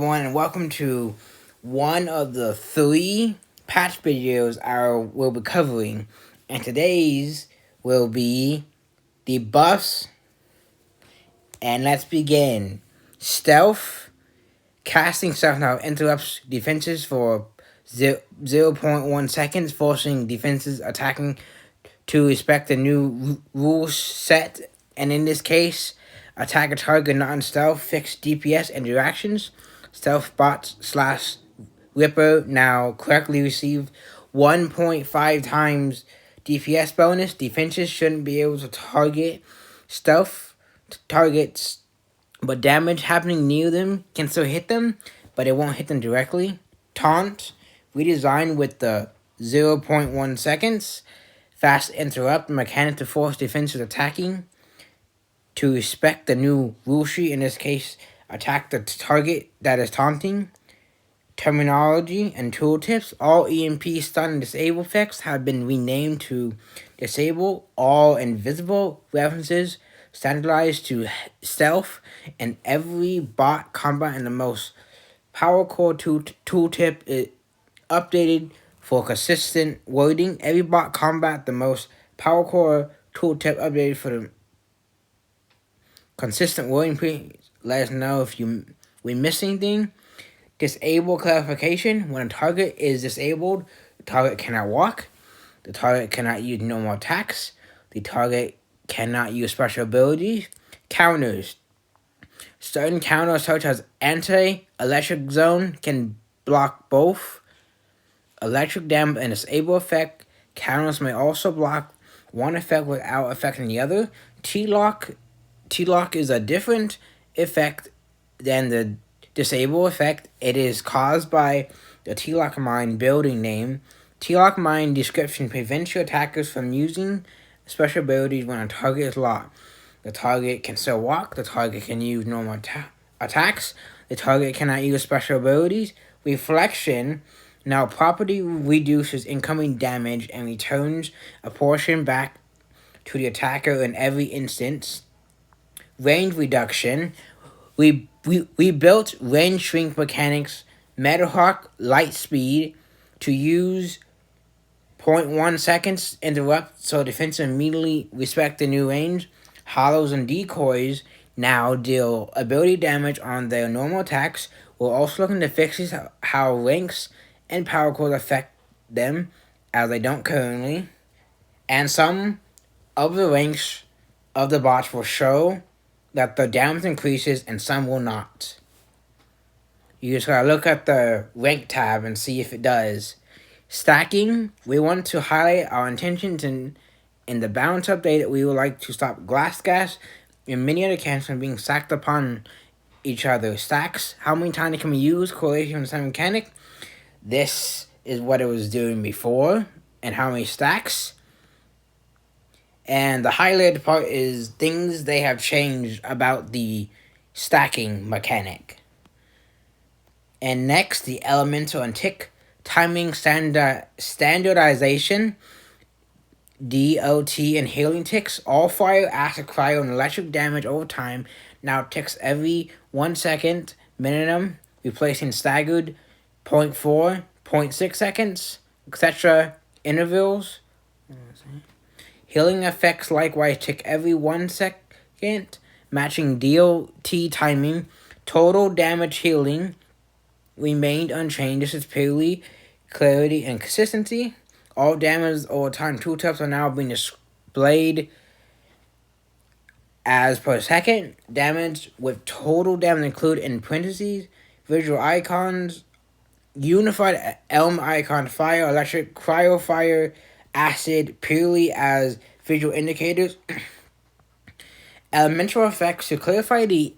Everyone, and welcome to one of the three patch videos I will be covering. And today's will be the buffs. And let's begin. Stealth. Casting stealth now interrupts defenses for 0.1 seconds, forcing defenses attacking to respect the new rules set. And in this case, attack a target not in stealth, fixed DPS interactions. Stealth bot slash Ripper now correctly received 1.5 times DPS bonus. Defenses shouldn't be able to target stealth targets, but damage happening near them can still hit them, but it won't hit them directly. Taunt, redesigned with the 0.1 seconds. Fast interrupt mechanic to force defenses attacking to respect the new rule sheet. In this case, attack the target that is taunting. Terminology and tooltips. All EMP stun and disable effects have been renamed to disable. All invisible references standardized to stealth, and every bot combat in the most power core tooltip is updated for consistent wording. Every bot combat the most power core tooltip updated for the consistent wording. Please let us know if we missed anything. Disable clarification. When a target is disabled, the target cannot walk. The target cannot use normal attacks. The target cannot use special abilities. Counters. Certain counters such as anti-electric zone can block both electric damage and disable effect. Counters may also block one effect without affecting the other. T-lock is a different effect than the disable effect. It is caused by the T-lock mine building name. T-lock mine description prevents your attackers from using special abilities when a target is locked. The target can still walk. The target can use normal attacks. The target cannot use special abilities. Reflection. Now property reduces incoming damage and returns a portion back to the attacker in every instance. Range reduction. We built range shrink mechanics, Metalhawk light speed, to use 0.1 seconds interrupt so defense immediately respect the new range. Hollows and decoys now deal ability damage on their normal attacks. We're also looking to fix how ranks and power cores affect them, as they don't currently. And some of the ranks of the bots will show that the damage increases and some will not. You just gotta look at the rank tab and see if it does. Stacking, we want to highlight our intentions in the balance update that we would like to stop glass gas and many other camps from being stacked upon each other. Stacks, how many times can we use correlation with the same mechanic? This is what it was doing before, and how many stacks. And the highlighted part is things they have changed about the stacking mechanic. And next, the elemental and tick timing standardization. DOT and healing ticks. All fire, acid, cryo, and electric damage over time now ticks every 1 second minimum, replacing staggered 0.4, 0.6 seconds, etc. intervals. Healing effects likewise tick every 1 second, matching DOT timing. Total damage healing remained unchanged. This is purely clarity and consistency. All damage over time tooltips are now being displayed as per second. Damage with total damage included in parentheses. Visual icons. Unified elm icon. Fire, electric, cryo, fire, acid purely as visual indicators. Elemental effects. To clarify,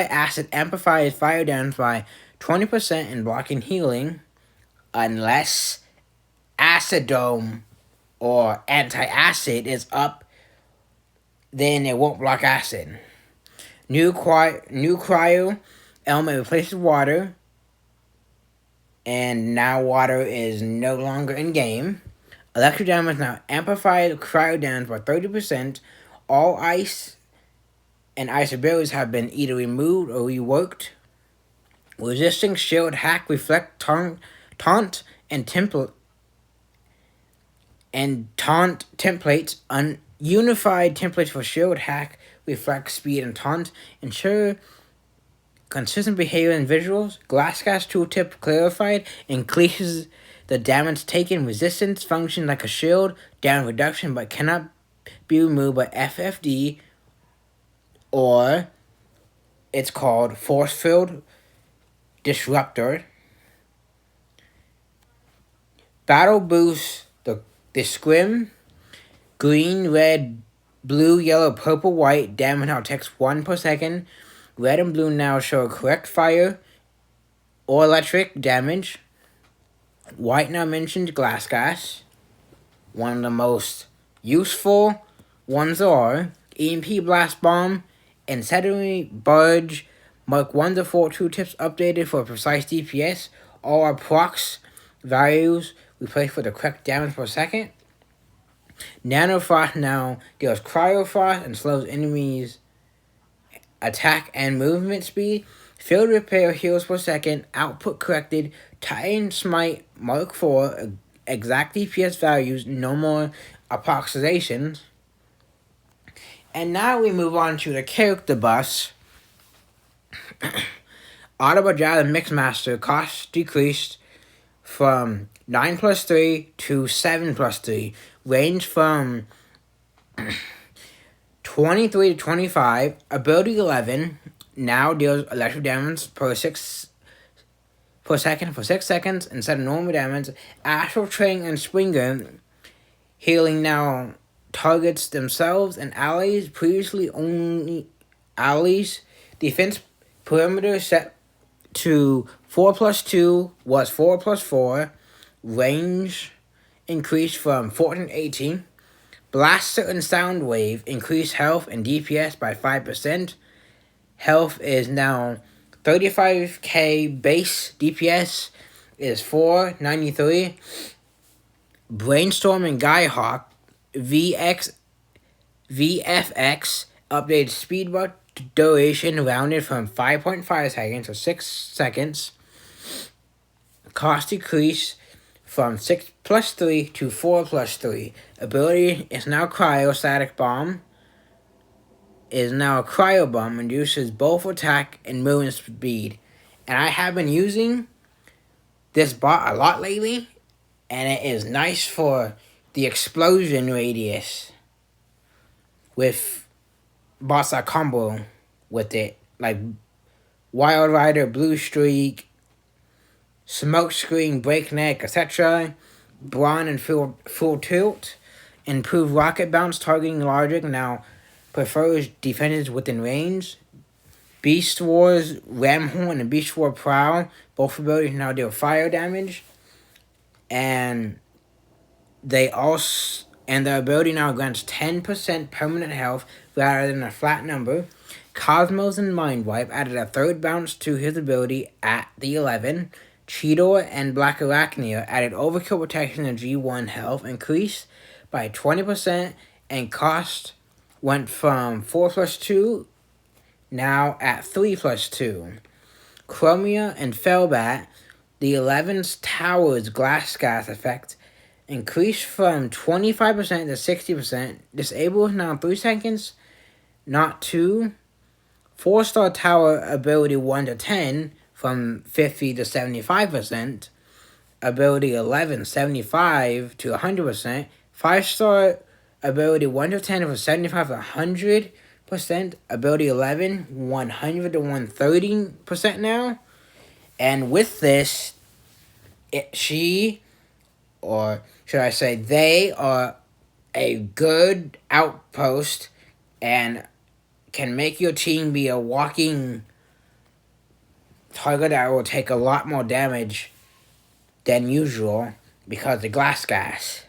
acid amplifies fire damage by 20% in blocking healing, unless Acidome or anti-acid is up, then it won't block acid. New cryo element replaces water, and now water is no longer in game. Electric damage now amplified cryo damage by 30%. All ice and ice abilities have been either removed or reworked. Resisting shield hack reflect taunt and templates. Unified templates for shield hack reflect speed and taunt. Ensure consistent behavior in visuals. Glasscast tooltip clarified increases the damage taken. Resistance function like a shield down reduction but cannot be removed by FFD, or it's called Force Field Disruptor. Battle boost the scrim. Green, red, blue, yellow, purple, white. Damage now takes 1 per second. Red and blue now show correct fire or electric damage. White now mentions glass gas. One of the most useful ones are EMP Blast Bomb, Incendiary Barge, Mark 1 to 4 tooltips updated for precise DPS. All our procs values replaced for the correct damage per second. Nanofrost now deals Cryofrost and slows enemies' attack and movement speed. Field repair heals per second. Output corrected. Titan Smite Mark 4 exact DPS values. No more approximations. And now we move on to the character buffs. Autobajada Mixmaster cost decreased from 9+3 to 7+3. Range from 23 to 25. Ability 11 now deals electric damage per second for 6 seconds instead of normal damage. Astral Train and Springer healing now targets themselves and allies. Previously only allies. Defense perimeter set to 4+2 was 4+4. Range increased from 14 to 18. Blaster and Soundwave increased health and DPS by 5%. Health is now 35k base. DPS is 493. Brainstorm and Skyhawk VFX updated speed bar duration rounded from 5.5 seconds to 6 seconds. Cost decrease from 6+3 to 4+3. Ability is now Cryostatic Bomb. Is now a Cryo Bomb, reduces both attack and movement speed. And I have been using this bot a lot lately, and it is nice for the explosion radius with bots that combo with it, like Wild Rider, Blue Streak, Smokescreen, Breakneck, etc. Brawn and full Tilt. Improved rocket bounce targeting logic now prefers defenders within range. Beast Wars Ramhorn and Beast War Prowl, both abilities now deal fire damage. And the ability now grants 10% permanent health rather than a flat number. Cosmos and Mind Wipe added a third bounce to his ability at the 11. Cheetor and Black Arachnia added overkill protection and G1 health increased by 20%, and cost went from 4+2 now at 3+2. Chromia and Fellbat, the 11's Tower's Glass Gas effect increased from 25% to 60%. Disables now 3 seconds, not 2. 4-star Tower ability 1 to 10 from 50 to 75%. Ability 11, 75 to 100%. 5-star ability 1 to 10 from 75 to 100%. Ability 11, 100 to 130% now. And with this, they are a good outpost and can make your team be a walking target that will take a lot more damage than usual because of glass gas.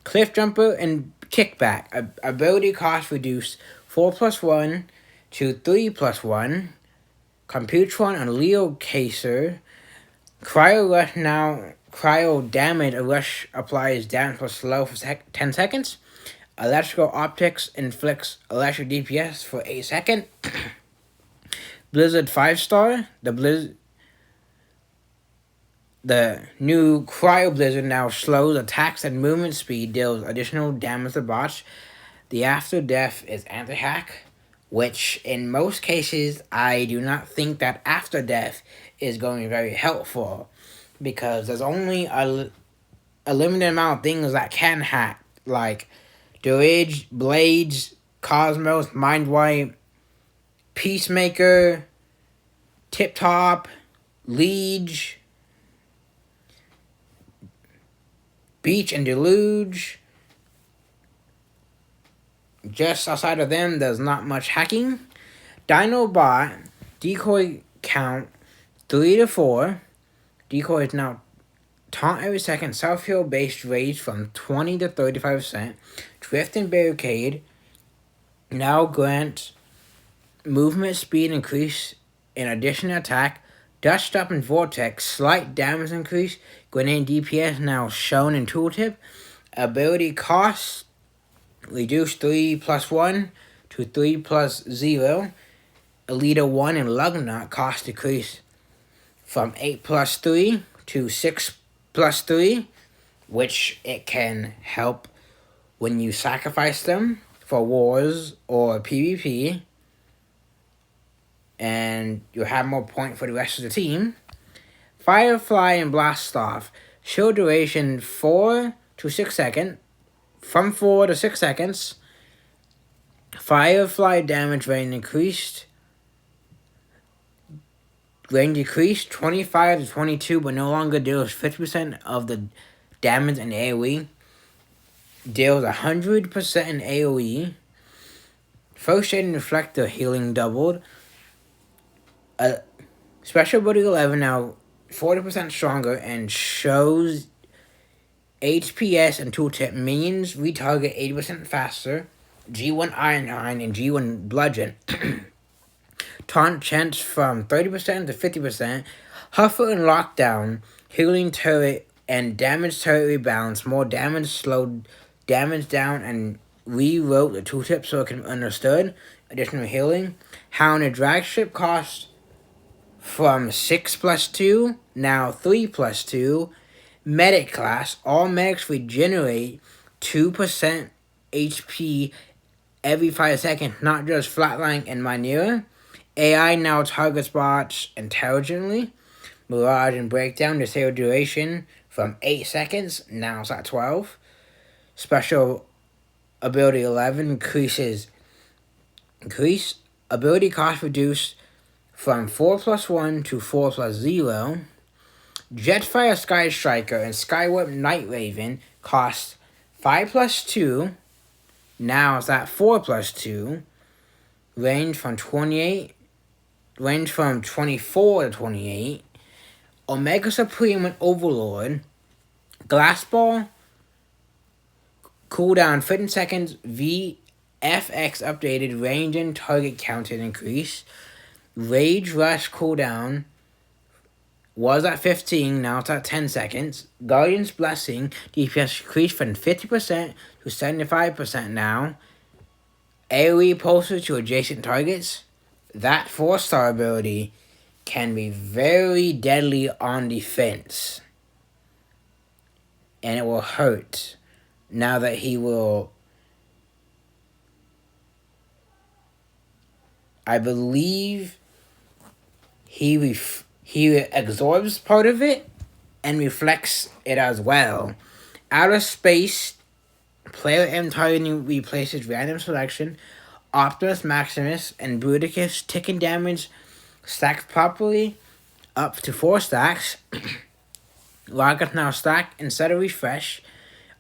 Cliff Jumper and Kickback. Ability cost reduced 4+1 to 3+1. Computron and Leo Caser. Cryo Rush now. Cryo Damage. A rush applies damage for slow for 10 seconds. Electrical Optics inflicts electric DPS for 8 seconds. Blizzard 5-star. The new Cryo Blizzard now slows attacks and movement speed, deals additional damage to bots. The After Death is anti-hack, which in most cases I do not think that After Death is going to be very helpful, because there's only a limited amount of things that can hack, like Dirge, Blades, Cosmos, Mind Wipe, Peacemaker, Tip Top, Liege, Beach and Deluge. Just outside of them, there's not much hacking. Dinobot, decoy count 3 to 4. Decoy is now taunt every second, self-heal based rage from 20 to 35%. Drift and Barricade now grant movement speed increase in addition to attack. Dust Up and Vortex, slight damage increase. Grenade DPS now shown in tooltip. Ability cost, reduce 3 plus 1 to 3 plus 0. Alita 1 and Lugnut cost decrease from 8 plus 3 to 6 plus 3, which it can help when you sacrifice them for wars or PvP, and you'll have more point for the rest of the team. Firefly and Blast Off, shield duration 4 to 6 seconds, from 4 to 6 seconds. Firefly damage range increased. Range decreased 25 to 22, but no longer deals 50% of the damage in AoE. Deals 100% in AoE. First Aid and Reflector healing doubled. Special Ability 11 now 40% stronger and shows HPS and tooltip minions retarget 80% faster. G1 Ironhide and G1 Bludgeon taunt chance from 30% to 50%. Huffer and Lockdown, healing turret and damage turret rebalance, more damage, slowed damage down, and rewrote the tooltip so it can be understood. Additional healing. Hound and Dragship cost from 6 plus 2, now 3 plus 2. Medic class, all medics regenerate 2% HP every 5 seconds, not just Flatline and Mynera. AI now targets bots intelligently. Mirage and Breakdown, disable duration from 8 seconds, now it's at 12. Special Ability 11 increase ability cost reduced from 4 plus 1 to 4 plus 0. Jetfire Sky Striker and Skywarp Night Raven cost 5 plus 2, now it's at 4 plus 2. Range from 24 to 28. Omega Supreme and Overlord. Glass Ball, cooldown 15 seconds, VFX updated, range and target counted increase. Rage Rush cooldown was at 15, now it's at 10 seconds. Guardian's Blessing, DPS increased from 50% to 75% now. AoE pulses to adjacent targets. That 4-star ability can be very deadly on defense, and it will hurt now that he will, I believe he absorbs part of it and reflects it as well. Outer Space, player M targeting replaces random selection. Optimus Maximus and Bruticus ticking damage stacked properly up to 4 stacks. Rockets now stacked instead of refresh.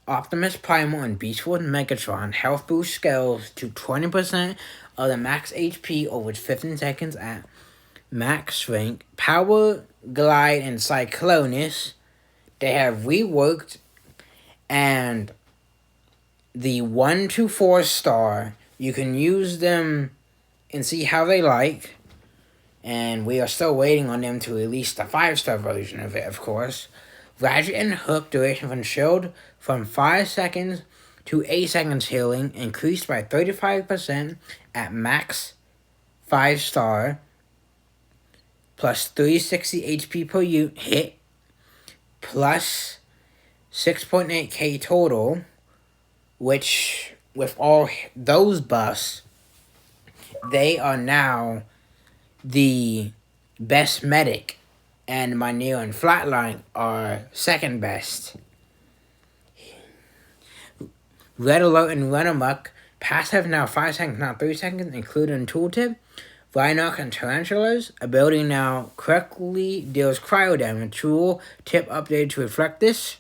Optimus Primal and Beast Wars Megatron health boost scales to 20% of the max HP over 15 seconds at max rank. Power Glide and Cyclonus, they have reworked, and the 1 to 4 star, you can use them and see how they like, and we are still waiting on them to release the 5-star version of it, of course. Ratchet and Hook duration from shield from 5 seconds to 8 seconds healing, increased by 35% at max 5-star. plus 360 HP per hit, plus 6.8k total, which with all those buffs, they are now the best medic, and my Neo and Flatline are second best. Red Alert and Run Amok, passive now 5 seconds, now 3 seconds, including tooltip. Rhinoc and Tarantulas, ability now correctly deals cryo damage. Tool tip updated to reflect this.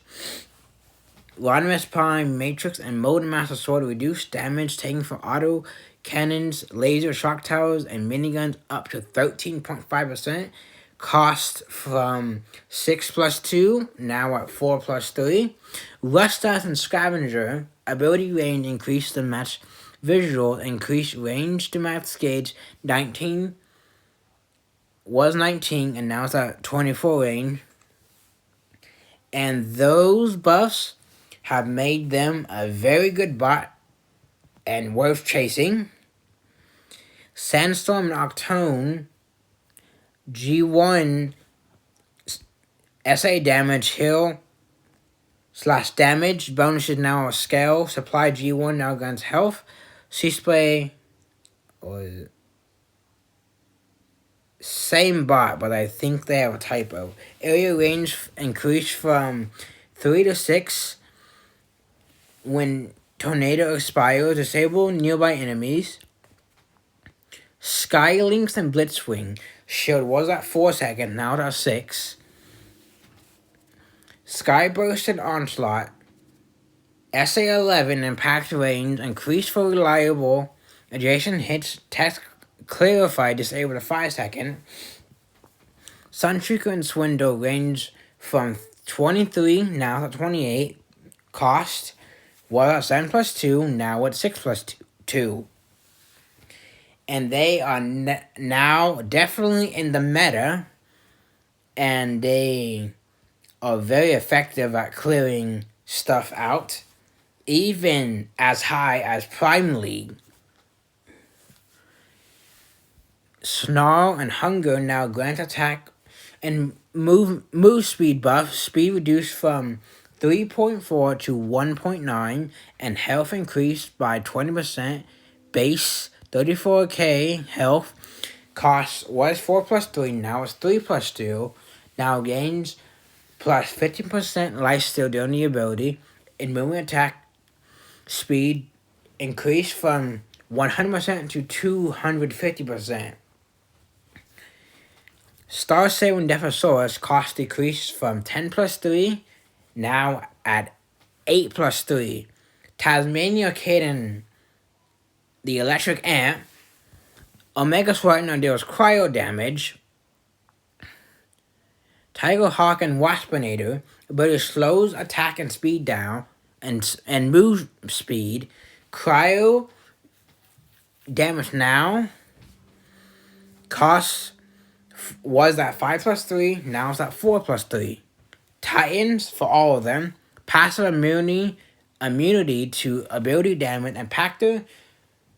Rodimus Prime, Matrix, and Molten Master Sword reduce damage taken from auto cannons, laser shock towers, and miniguns up to 13.5%. Cost from 6 plus 2, now at 4 plus 3. Rustas and Scavenger, ability range increased to match visual, increased range to max gauge. 19 was 19, and now it's at 24 range. And those buffs have made them a very good bot and worth chasing. Sandstorm and Octone, G1 SA damage, heal / damage bonuses now a scale. Supply G1 now grants health. C-Spray, or is it? Same bot, but I think they have a typo. Area range increased from 3 to 6 when Tornado expires. Disable nearby enemies. Skylinks and Blitzwing. Shield was at 4 seconds, now it's at 6. Skyburst and Onslaught. SA-11 impact range increased for reliable adjacent hits. Text clarified disabled to 5 seconds. Sunstreaker and Swindle range from 23, now at 28. Cost was at 7 plus 2, now at 6 plus 2. And they are now definitely in the meta, and they are very effective at clearing stuff out, even as high as Prime League. Snarl and Hunger now grant attack and move speed buff. Speed reduced from 3.4 to 1.9, and health increased by 20%. Base 34k health. Cost was 4 plus 3, now it's 3 plus 2. Now gains plus 15% lifesteal during the ability. And movement attack speed increased from 100% to 250%. Star Saber and Defosaurus cost decreased from 10 plus 3, now at 8 plus 3. Tasmania Kid and the Electric Ant. Omega Sword now deals cryo damage. Tiger Hawk and Waspinator, ability slows attack and speed down and move speed. Cryo damage now. Cost was at 5 plus 3, now it's at 4 plus 3. Titans, for all of them, passive immunity to ability damage, and Pactor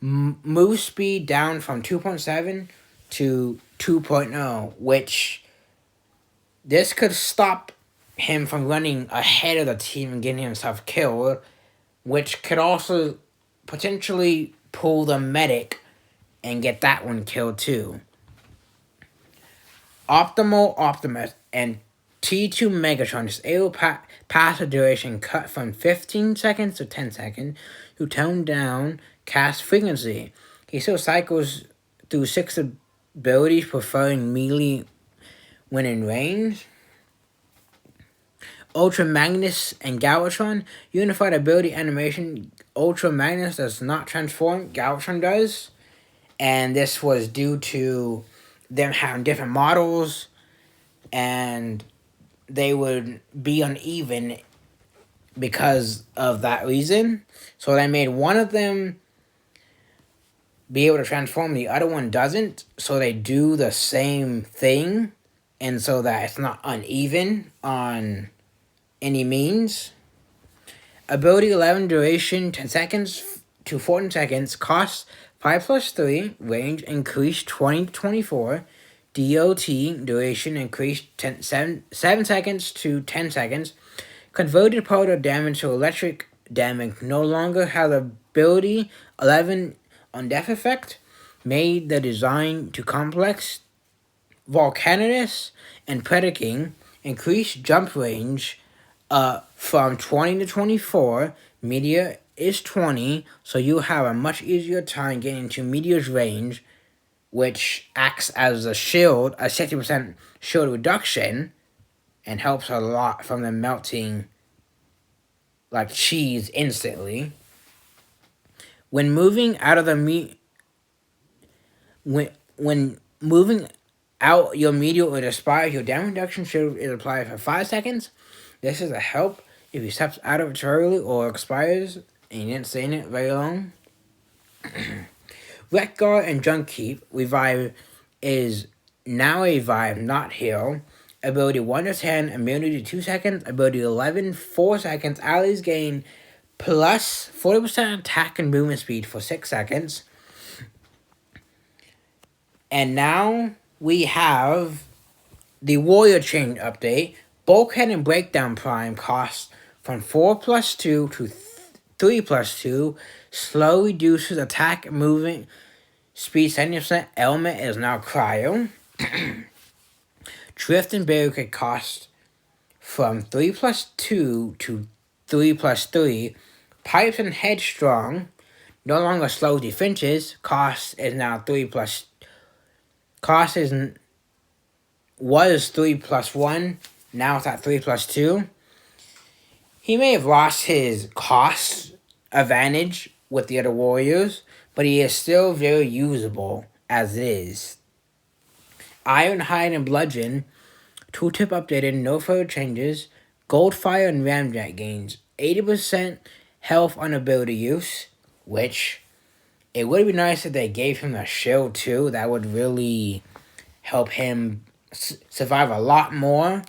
move speed down from 2.7 to 2.0, which this could stop him from running ahead of the team and getting himself killed, which could also potentially pull the medic and get that one killed too. Optimal Optimus and T2 Megatron disable passive duration cut from 15 seconds to 10 seconds to tone down cast frequency. He still cycles through 6 abilities, preferring melee when in range. Ultra Magnus and Galvatron. Unified ability animation. Ultra Magnus does not transform, Galvatron does. And this was due to them having different models, and they would be uneven because of that reason. So they made one of them be able to transform, the other one doesn't. So they do the same thing, and so that it's not uneven on any means. Ability 11 duration 10 seconds to 14 seconds. Cost 5 plus 3. Range increased 20 to 24. DOT duration increased 7 seconds to 10 seconds. Converted powder damage to electric damage no longer had the ability 11 on death effect. Made the design too complex. Volcanicus and Predaking increased jump range from 20 to 24. Meteor is 20, so you have a much easier time getting to Meteor's range, which acts as a shield, a 60% shield reduction, and helps a lot from the melting like cheese instantly. When moving out of the when moving out your meteor or expires, your damage reduction shield is applied for 5 seconds. This is a help if you step out of it too early or expires and you didn't stay in it very long. Wreck Guard and Junk Keep revive is now a revive, not heal. Ability 1 to 10, immunity 2 seconds, ability 11, 4 seconds. Allies gain plus 40% attack and movement speed for 6 seconds. And now we have the Warrior Chain update. Bulkhead and Breakdown Prime cost from 4+2 to 3+2. Slow reduces attack and movement speed 70%. Element is now Cryo. Drift and Barricade cost from 3+2 to 3+3. Pipes and Headstrong no longer slow defenses. Cost is now 3+. Cost was 3+1. Now it's at 3+2. He may have lost his cost advantage with the other warriors, but he is still very usable as is. Ironhide and Bludgeon, tooltip updated, no further changes. Goldfire and Ramjet gains 80% health on ability use, which it would be nice if they gave him a shield too. That would really help him survive a lot more.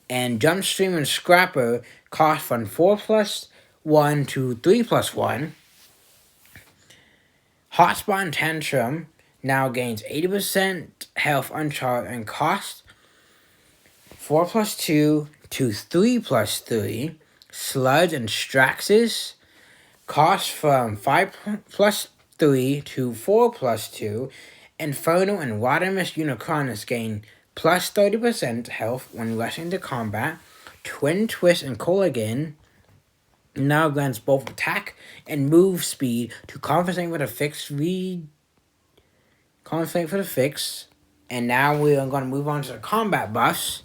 And Jumpstream and Scrapper cost from 4+1 to 3+1. Hotspot and Tantrum now gains 80% health on chart and cost 4+2 to 3+3. Sludge and Straxus cost from 5+3 to 4+2. Inferno and Rodimus Unicronus gain plus 30% health when rushing to combat. Twin Twist and Colligan now grants both attack and move speed to compensate for the fix. And now we are going to move on to the combat buffs.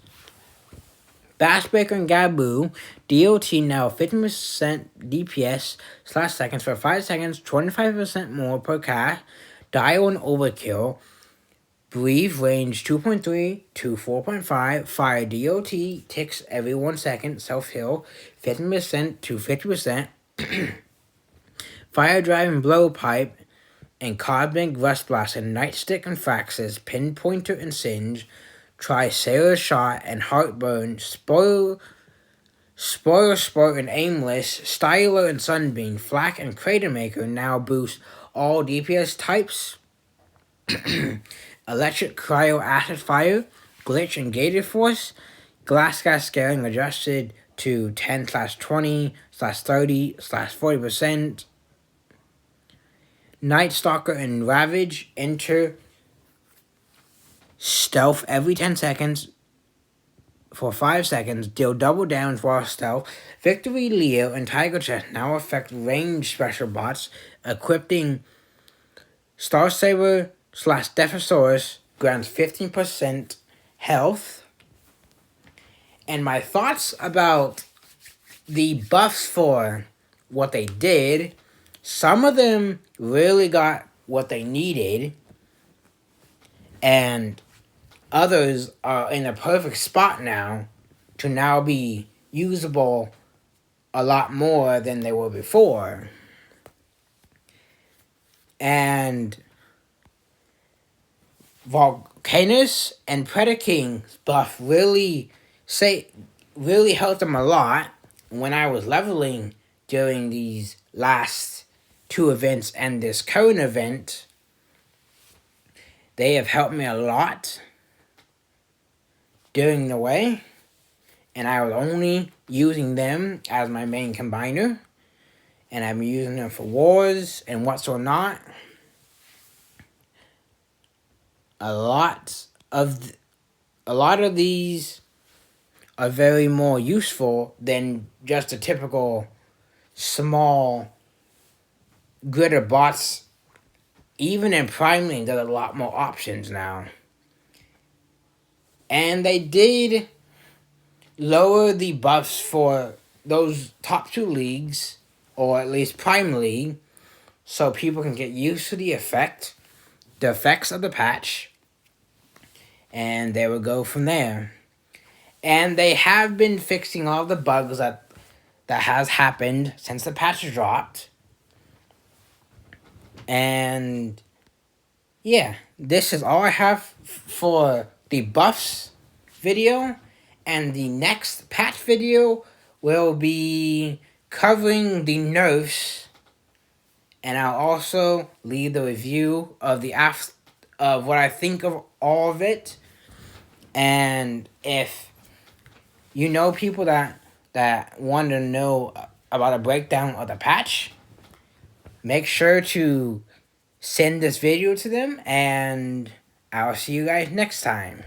Bassbreaker and Gaboo, DOT now 50% DPS / seconds for 5 seconds, 25% more per cast. Dio and Overkill, Breathe range 2.3 to 4.5. Fire DOT ticks every 1 second. Self-heal 50% to 50%. Fire Drive and Blowpipe and Cosmic Rust Blast and Nightstick and Fraxis. Pinpointer and Singe. Try Sailor Shot and Heartburn. Spoiler Sport and Aimless. Styler and Sunbeam. Flak and Crater Maker now boost all DPS types. Electric Cryo Acid Fire, Glitch and Gator Force, Glass Gas Scaling adjusted to 10/20/30/40%. Night Stalker and Ravage enter stealth every 10 seconds for 5 seconds, deal double damage while stealth. Victory Leo and Tiger Chest now affect range special bots, equipping Star Saber / Stephosaurus grants 15% health. And my thoughts about the buffs for what they did, some of them really got what they needed, and others are in a perfect spot now to now be usable a lot more than they were before. And Volcanus and Predaking's buff really helped them a lot when I was leveling during these last 2 events and this current event. They have helped me a lot during the way, and I was only using them as my main combiner, and I've been using them for wars and what's or not. A lot of these are very more useful than just a typical small gritter bots. Even in Prime League, there's a lot more options now. And they did lower the buffs for those top 2 leagues, or at least Prime League, so people can get used to the effects of the patch, and they will go from there. And they have been fixing all the bugs that has happened since the patch dropped. And yeah, this is all I have for the buffs video. And the next patch video will be covering the nerfs. And I'll also leave the review of of what I think of all of it. And if you know people that want to know about a breakdown of the patch, make sure to send this video to them, and I'll see you guys next time.